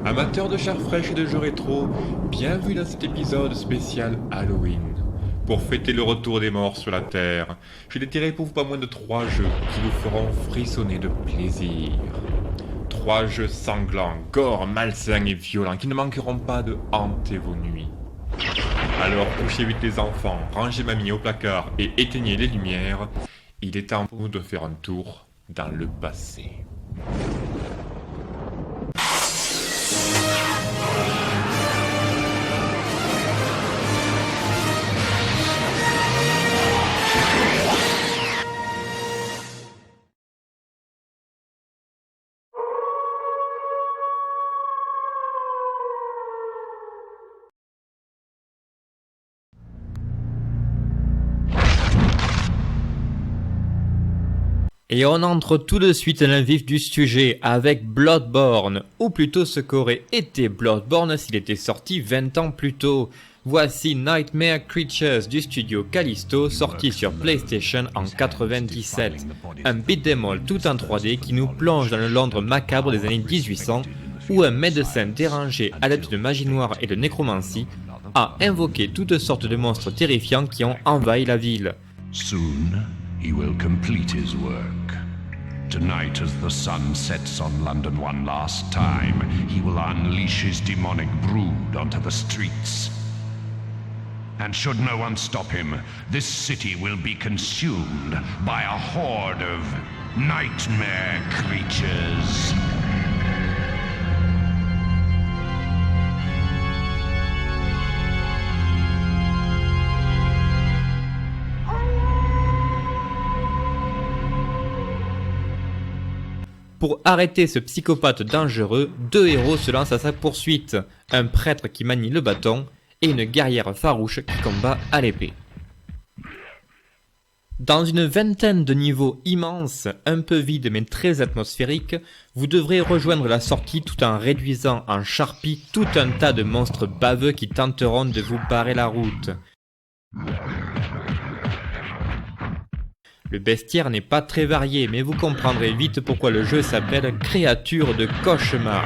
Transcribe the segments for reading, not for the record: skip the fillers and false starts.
Amateurs de chair fraîche et de jeux rétro, bienvenue dans cet épisode spécial Halloween. Pour fêter le retour des morts sur la Terre, j'ai déterré pour vous pas moins de 3 jeux qui vous feront frissonner de plaisir. 3 jeux sanglants, gore, malsains et violents qui ne manqueront pas de hanter vos nuits. Alors couchez vite les enfants, rangez mamie au placard et éteignez les lumières. Il est temps pour nous de faire un tour dans le passé. Et on entre tout de suite dans le vif du sujet avec Bloodborne, ou plutôt ce qu'aurait été Bloodborne s'il était sorti 20 ans plus tôt. Voici Nightmare Creatures du studio Callisto, sorti sur PlayStation en 97. Un beat'em all tout en 3D qui nous plonge dans le Londres macabre des années 1800, où un médecin dérangé à l'aide de magie noire et de nécromancie a invoqué toutes sortes de monstres terrifiants qui ont envahi la ville. Soon, he will complete his work. Tonight, as the sun sets on London one last time, he will unleash his demonic brood onto the streets. And should no one stop him, this city will be consumed by a horde of nightmare creatures. Pour arrêter ce psychopathe dangereux, 2 héros se lancent à sa poursuite, un prêtre qui manie le bâton et une guerrière farouche qui combat à l'épée. Dans une vingtaine de niveaux immenses, un peu vides mais très atmosphériques, vous devrez rejoindre la sortie tout en réduisant en charpie tout un tas de monstres baveux qui tenteront de vous barrer la route. Le bestiaire n'est pas très varié, mais vous comprendrez vite pourquoi le jeu s'appelle Créature de cauchemar.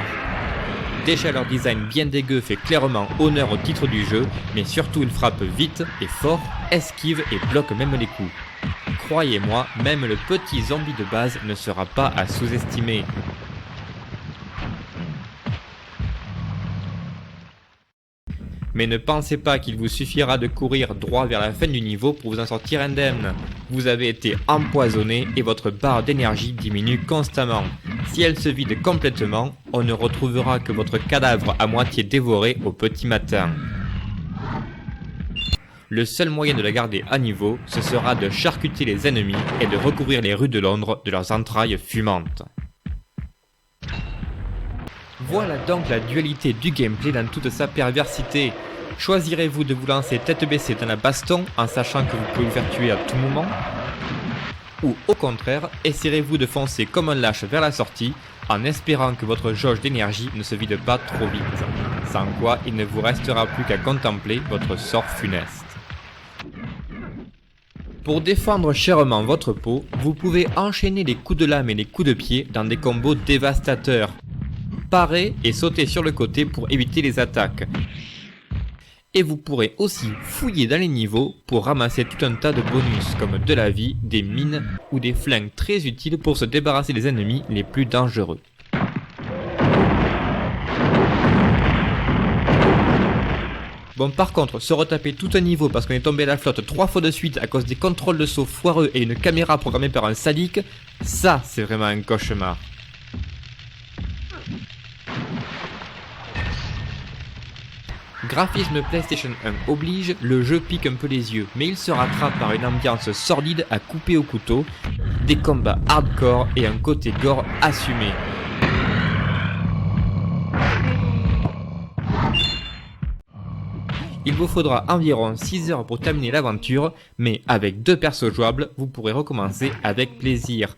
Déjà leur design bien dégueu fait clairement honneur au titre du jeu, mais surtout il frappe vite et fort, esquive et bloque même les coups. Croyez-moi, même le petit zombie de base ne sera pas à sous-estimer. Mais ne pensez pas qu'il vous suffira de courir droit vers la fin du niveau pour vous en sortir indemne. Vous avez été empoisonné et votre barre d'énergie diminue constamment. Si elle se vide complètement, on ne retrouvera que votre cadavre à moitié dévoré au petit matin. Le seul moyen de la garder à niveau, ce sera de charcuter les ennemis et de recouvrir les rues de Londres de leurs entrailles fumantes. Voilà donc la dualité du gameplay dans toute sa perversité. Choisirez-vous de vous lancer tête baissée dans la baston en sachant que vous pouvez vous faire tuer à tout moment? Ou au contraire, essaierez-vous de foncer comme un lâche vers la sortie en espérant que votre jauge d'énergie ne se vide pas trop vite, sans quoi il ne vous restera plus qu'à contempler votre sort funeste. Pour défendre chèrement votre peau, vous pouvez enchaîner les coups de lame et les coups de pied dans des combos dévastateurs. Parez et sautez sur le côté pour éviter les attaques. Et vous pourrez aussi fouiller dans les niveaux pour ramasser tout un tas de bonus comme de la vie, des mines ou des flingues très utiles pour se débarrasser des ennemis les plus dangereux. Bon, par contre, se retaper tout un niveau parce qu'on est tombé à la flotte 3 fois de suite à cause des contrôles de saut foireux et une caméra programmée par un sadique, ça c'est vraiment un cauchemar. Graphisme PlayStation 1 oblige, le jeu pique un peu les yeux, mais il se rattrape par une ambiance sordide à couper au couteau, des combats hardcore et un côté gore assumé. Il vous faudra environ 6 heures pour terminer l'aventure, mais avec 2 persos jouables, vous pourrez recommencer avec plaisir.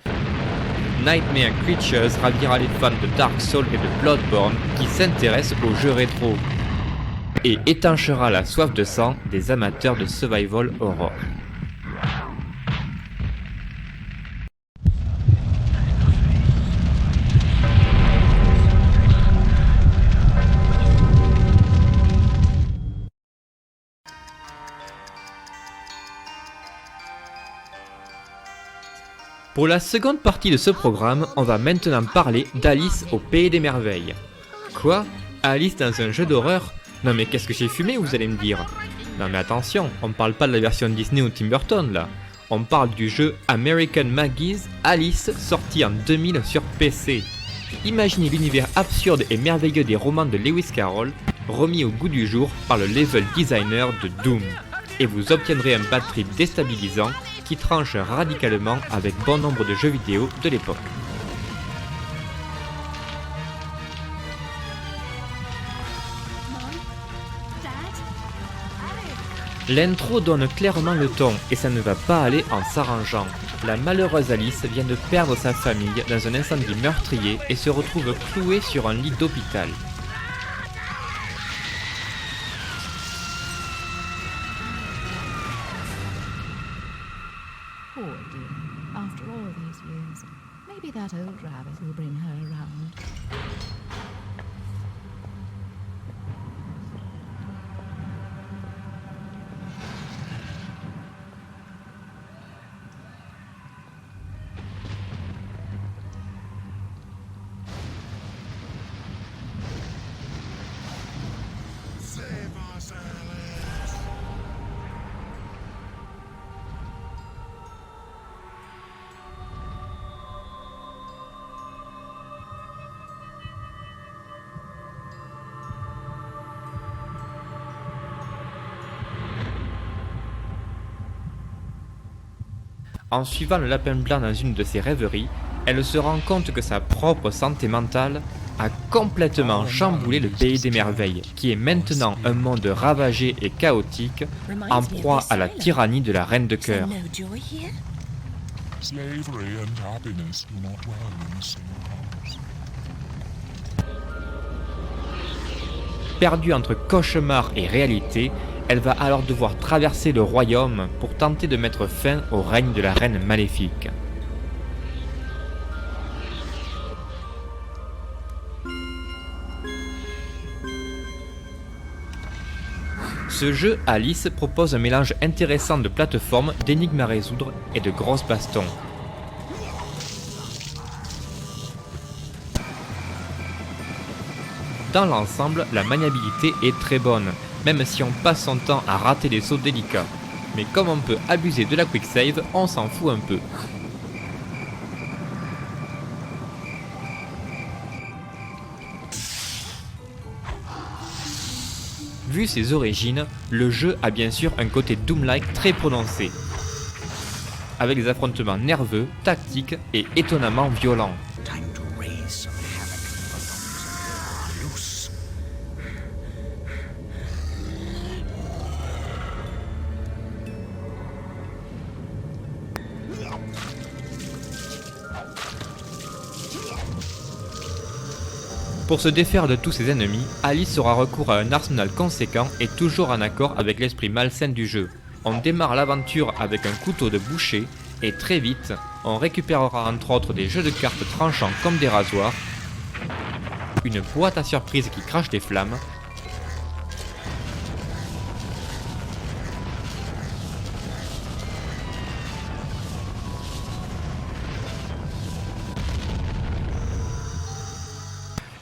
Nightmare Creatures ravira les fans de Dark Souls et de Bloodborne qui s'intéressent aux jeux rétro, et étanchera la soif de sang des amateurs de survival horror. Pour la seconde partie de ce programme, on va maintenant parler d'Alice au Pays des Merveilles. Quoi ? Alice dans un jeu d'horreur ? Non mais qu'est-ce que j'ai fumé, vous allez me dire ? Non mais attention, on parle pas de la version Disney ou Tim Burton là. On parle du jeu American Maggie's Alice, sorti en 2000 sur PC. Imaginez l'univers absurde et merveilleux des romans de Lewis Carroll, remis au goût du jour par le level designer de Doom. Et vous obtiendrez un bad trip déstabilisant qui tranche radicalement avec bon nombre de jeux vidéo de l'époque. L'intro donne clairement le ton et ça ne va pas aller en s'arrangeant. La malheureuse Alice vient de perdre sa famille dans un incendie meurtrier et se retrouve clouée sur un lit d'hôpital. Poor dear. After all these years, maybe that old rabbit will bring her around. En suivant le lapin blanc dans une de ses rêveries, elle se rend compte que sa propre santé mentale a complètement chamboulé le Pays des Merveilles, qui est maintenant un monde ravagé et chaotique, en proie à la tyrannie de la Reine de Cœur. Slavery and happiness do not dwell in the same house. Perdue entre cauchemar et réalité, elle va alors devoir traverser le royaume pour tenter de mettre fin au règne de la reine maléfique. Ce jeu Alice propose un mélange intéressant de plateformes, d'énigmes à résoudre et de grosses bastons. Dans l'ensemble, la maniabilité est très bonne, même si on passe son temps à rater des sauts délicats. Mais comme on peut abuser de la quick save, on s'en fout un peu. Vu ses origines, le jeu a bien sûr un côté Doom-like très prononcé, avec des affrontements nerveux, tactiques et étonnamment violents. Time to raise some havoc for those who are loose. Pour se défaire de tous ses ennemis, Alice aura recours à un arsenal conséquent et toujours en accord avec l'esprit malsain du jeu. On démarre l'aventure avec un couteau de boucher et très vite, on récupérera entre autres des jeux de cartes tranchants comme des rasoirs, une boîte à surprise qui crache des flammes,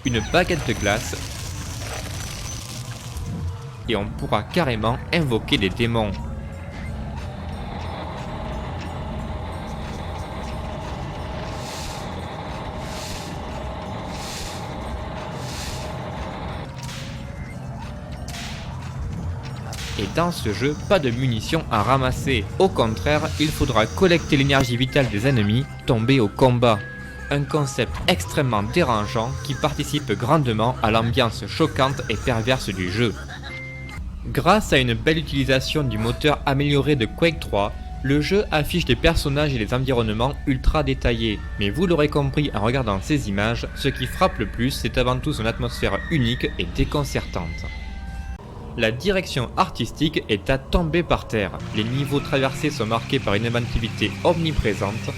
une baguette de glace et on pourra carrément invoquer des démons. Et dans ce jeu, pas de munitions à ramasser. Au contraire, il faudra collecter l'énergie vitale des ennemis tombés au combat. Un concept extrêmement dérangeant qui participe grandement à l'ambiance choquante et perverse du jeu. Grâce à une belle utilisation du moteur amélioré de Quake 3, le jeu affiche des personnages et des environnements ultra détaillés, mais vous l'aurez compris en regardant ces images, ce qui frappe le plus, c'est avant tout son atmosphère unique et déconcertante. La direction artistique est à tomber par terre, les niveaux traversés sont marqués par une inventivité omniprésente,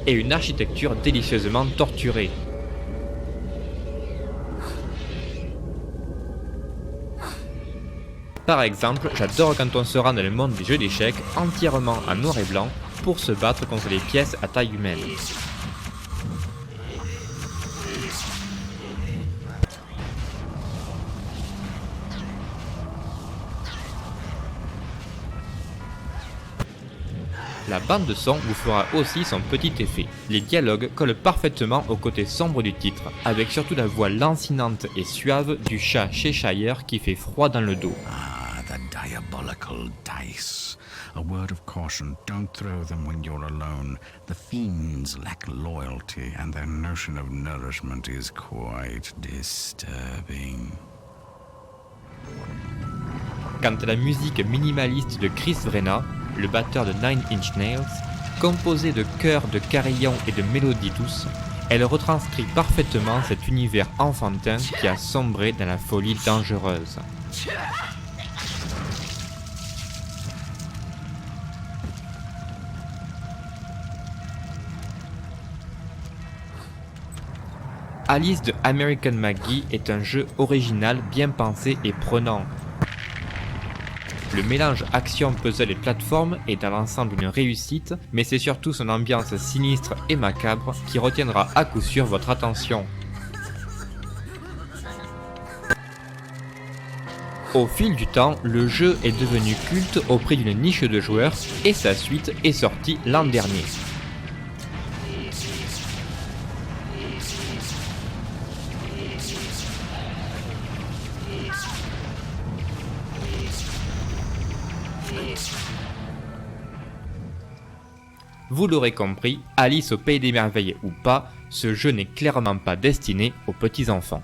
et une architecture délicieusement torturée. Par exemple, j'adore quand on se rend dans le monde des jeux d'échecs entièrement en noir et blanc pour se battre contre les pièces à taille humaine. La bande de son vous fera aussi son petit effet. Les dialogues collent parfaitement au côté sombre du titre, avec surtout la voix lancinante et suave du chat Cheshire qui fait froid dans le dos. Ah, the diabolical dice. A word of caution, don't throw them when you're alone. The fiends lack loyalty, and their notion of nourishment is quite disturbing. Quant à la musique minimaliste de Chris Vrenna, le batteur de Nine Inch Nails, composée de chœurs, de carillons et de mélodies douces, elle retranscrit parfaitement cet univers enfantin qui a sombré dans la folie dangereuse. Alice de American McGee est un jeu original, bien pensé et prenant. Le mélange action, puzzle et plateforme est dans l'ensemble une réussite, mais c'est surtout son ambiance sinistre et macabre qui retiendra à coup sûr votre attention. Au fil du temps, le jeu est devenu culte auprès d'une niche de joueurs et sa suite est sortie l'an dernier. Vous l'aurez compris, Alice au Pays des Merveilles ou pas, ce jeu n'est clairement pas destiné aux petits enfants.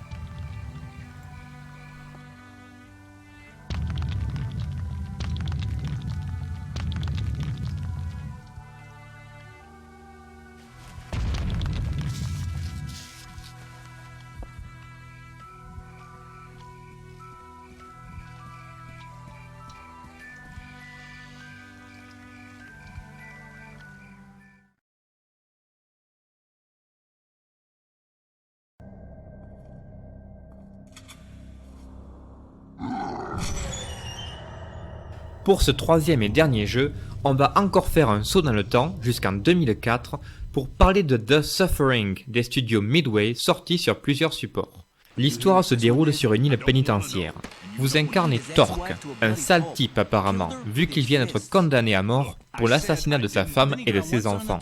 Pour ce troisième et dernier jeu, on va encore faire un saut dans le temps jusqu'en 2004 pour parler de The Suffering des studios Midway sortis sur plusieurs supports. L'histoire se déroule sur une île pénitentiaire. Vous incarnez Torque, un sale type apparemment, vu qu'il vient d'être condamné à mort pour l'assassinat de sa femme et de ses enfants.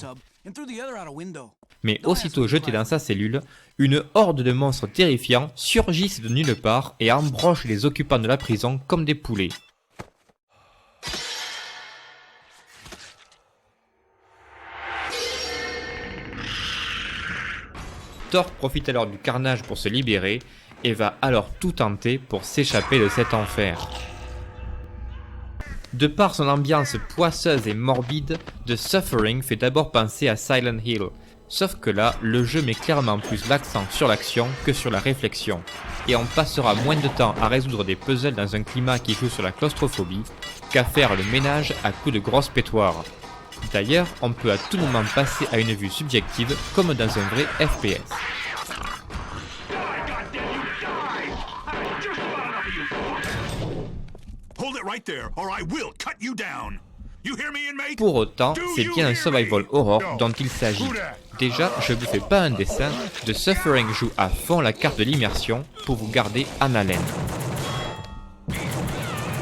Mais aussitôt jeté dans sa cellule, une horde de monstres terrifiants surgissent de nulle part et embrochent les occupants de la prison comme des poulets. Torque profite alors du carnage pour se libérer et va alors tout tenter pour s'échapper de cet enfer. De par son ambiance poisseuse et morbide, The Suffering fait d'abord penser à Silent Hill, sauf que là, le jeu met clairement plus l'accent sur l'action que sur la réflexion, et on passera moins de temps à résoudre des puzzles dans un climat qui joue sur la claustrophobie qu'à faire le ménage à coups de grosses pétoires. D'ailleurs, on peut à tout moment passer à une vue subjective comme dans un vrai FPS. Pour autant, c'est bien un survival horror dont il s'agit. Déjà, je vous fais pas un dessin, The Suffering joue à fond la carte de l'immersion pour vous garder en haleine.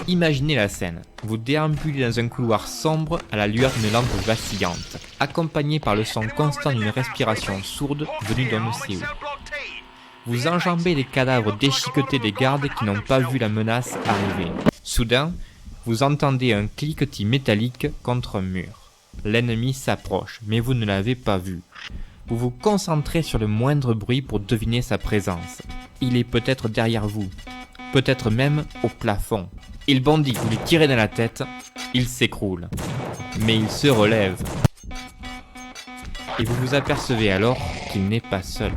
Imaginez la scène, vous déambulez dans un couloir sombre à la lueur d'une lampe vacillante, accompagné par le son constant d'une respiration sourde venue d'on ne sait où. Vous enjambez les cadavres déchiquetés des gardes qui n'ont pas vu la menace arriver. Soudain, vous entendez un cliquetis métallique contre un mur. L'ennemi s'approche, mais vous ne l'avez pas vu. Vous vous concentrez sur le moindre bruit pour deviner sa présence. Il est peut-être derrière vous, peut-être même au plafond. Il bondit, vous lui tirez dans la tête, il s'écroule. Mais il se relève. Et vous vous apercevez alors qu'il n'est pas seul.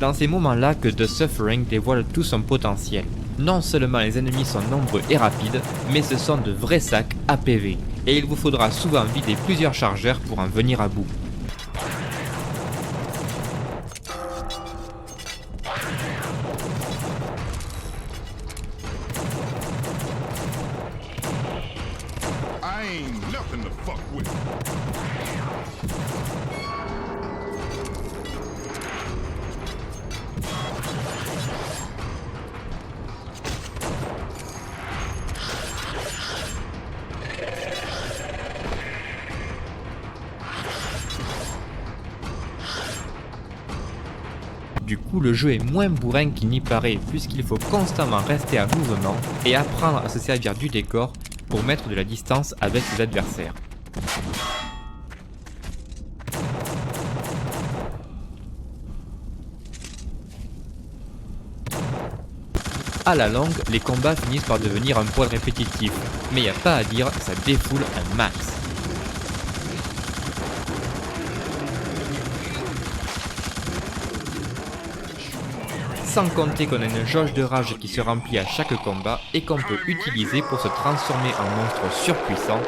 C'est dans ces moments-là que The Suffering dévoile tout son potentiel. Non seulement les ennemis sont nombreux et rapides, mais ce sont de vrais sacs APV, et il vous faudra souvent vider plusieurs chargeurs pour en venir à bout. I ain't nothing to fuck with. Du coup, le jeu est moins bourrin qu'il n'y paraît, puisqu'il faut constamment rester en mouvement et apprendre à se servir du décor pour mettre de la distance avec ses adversaires. À la longue, les combats finissent par devenir un poil répétitifs, mais y a pas à dire, ça défoule un max. Sans compter qu'on a une jauge de rage qui se remplit à chaque combat et qu'on peut utiliser pour se transformer en monstre surpuissant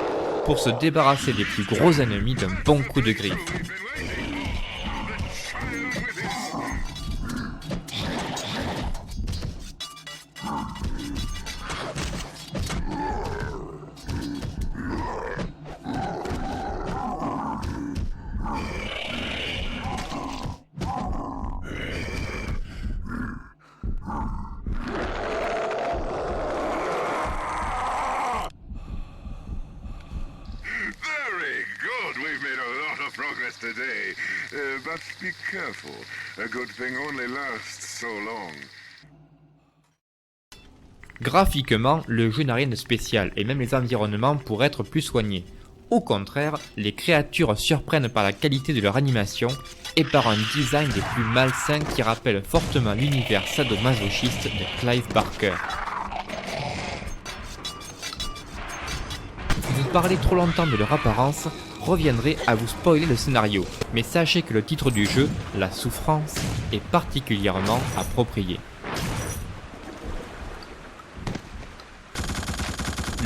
pour se débarrasser des plus gros ennemis d'un bon coup de griffe. Very good. We've made a lot of progress today. But be careful. A good thing only lasts so long. Graphiquement, le jeu n'a rien de spécial et même les environnements pourraient être plus soignés. Au contraire, les créatures surprennent par la qualité de leur animation et par un design des plus malsains qui rappelle fortement l'univers sadomasochiste de Clive Barker. Vous parlez trop longtemps de leur apparence, reviendrai à vous spoiler le scénario, mais sachez que le titre du jeu, La Souffrance, est particulièrement approprié.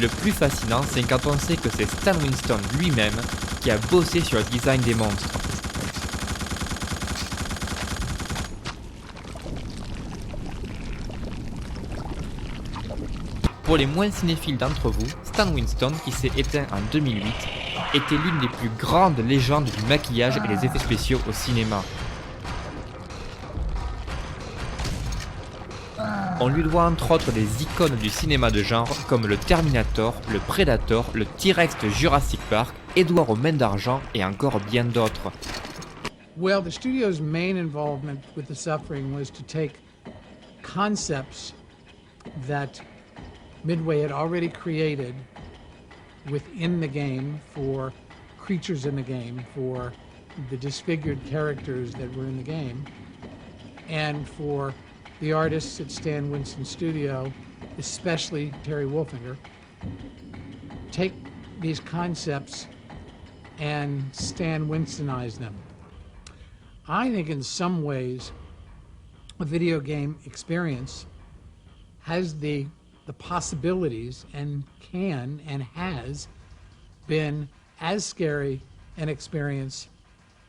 Le plus fascinant, c'est quand on sait que c'est Stan Winston lui-même qui a bossé sur le design des monstres. Pour les moins cinéphiles d'entre vous, Stan Winston, qui s'est éteint en 2008, était l'une des plus grandes légendes du maquillage et des effets spéciaux au cinéma. On lui doit entre autres des icônes du cinéma de genre comme le Terminator, le Predator, le T-Rex de Jurassic Park, Édouard aux mains d'argent et encore bien d'autres. Well, the studio's main involvement with The Suffering was to take concepts that Midway had already created within the game for creatures in the game, for the disfigured characters that were in the game, and for the artists at Stan Winston Studio, especially Terry Wolfinger, take these concepts and Stan Winstonize them. I think in some ways a video game experience has the possibilities and can and has been as scary an experience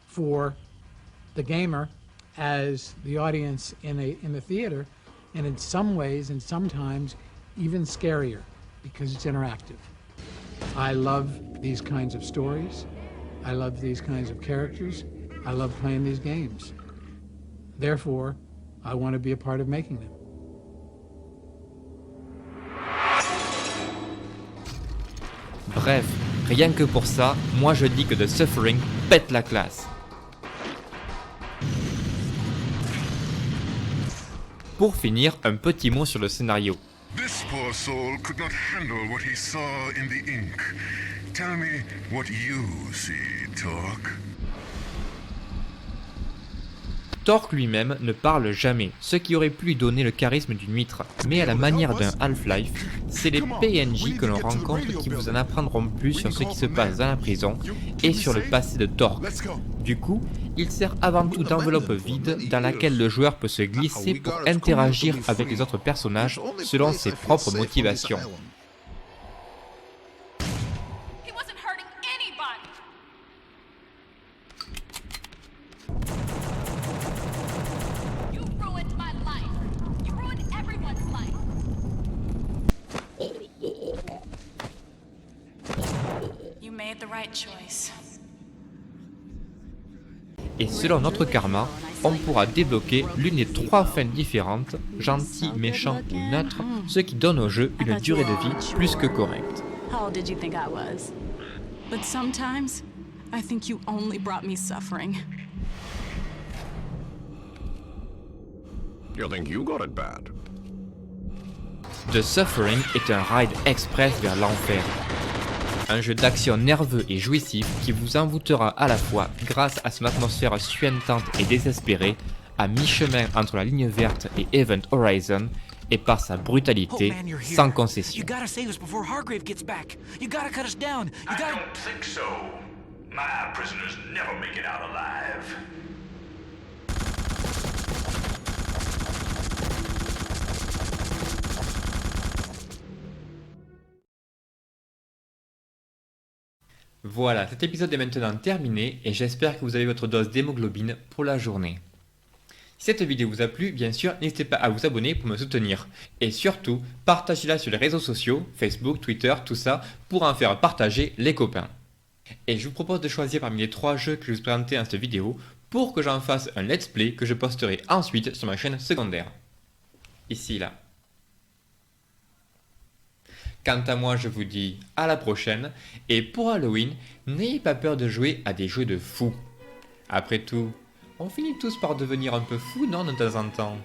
for the gamer as the audience in the theater, and in some ways and sometimes even scarier because it's interactive. I love these kinds of stories. I love these kinds of characters. I love playing these games. Therefore, I want to be a part of making them. Bref, rien que pour ça, moi je dis que The Suffering pète la classe. Pour finir, un petit mot sur le scénario. This poor soul could not handle what he saw in the ink. Tell me what you see, Talk. Torque lui-même ne parle jamais, ce qui aurait pu lui donner le charisme d'une huître. Mais à la manière d'un Half-Life, c'est les PNJ que l'on rencontre qui vous en apprendront plus sur ce qui se passe dans la prison et sur le passé de Torque. Du coup, il sert avant tout d'enveloppe vide dans laquelle le joueur peut se glisser pour interagir avec les autres personnages selon ses propres motivations. He wasn't hurting anybody. You ruined my life. You ruined everyone's life. You made the right choice. Et selon notre karma, on pourra débloquer l'une des 3 fins différentes, gentil, méchant ou neutre, ce qui donne au jeu une durée de vie plus que correcte. How old did you think I was? But sometimes, I think you only brought me suffering. You think you got it bad? The Suffering est un ride express vers l'enfer. Un jeu d'action nerveux et jouissif qui vous envoûtera à la fois grâce à son atmosphère suintante et désespérée, à mi-chemin entre la ligne verte et Event Horizon, et par sa brutalité sans concession. You gotta save us before Hargrave gets back. You gotta cut us down. You gotta... don't think so. My prisoners never make it out alive. Voilà, cet épisode est maintenant terminé et j'espère que vous avez votre dose d'hémoglobine pour la journée. Si cette vidéo vous a plu, bien sûr, n'hésitez pas à vous abonner pour me soutenir. Et surtout, partagez-la sur les réseaux sociaux, Facebook, Twitter, tout ça, pour en faire partager les copains. Et je vous propose de choisir parmi les 3 jeux que je vais vous présenter dans cette vidéo pour que j'en fasse un let's play que je posterai ensuite sur ma chaîne secondaire. Ici, là. Quant à moi, je vous dis à la prochaine, et pour Halloween, n'ayez pas peur de jouer à des jeux de fous. Après tout, on finit tous par devenir un peu fous, non, de temps en temps?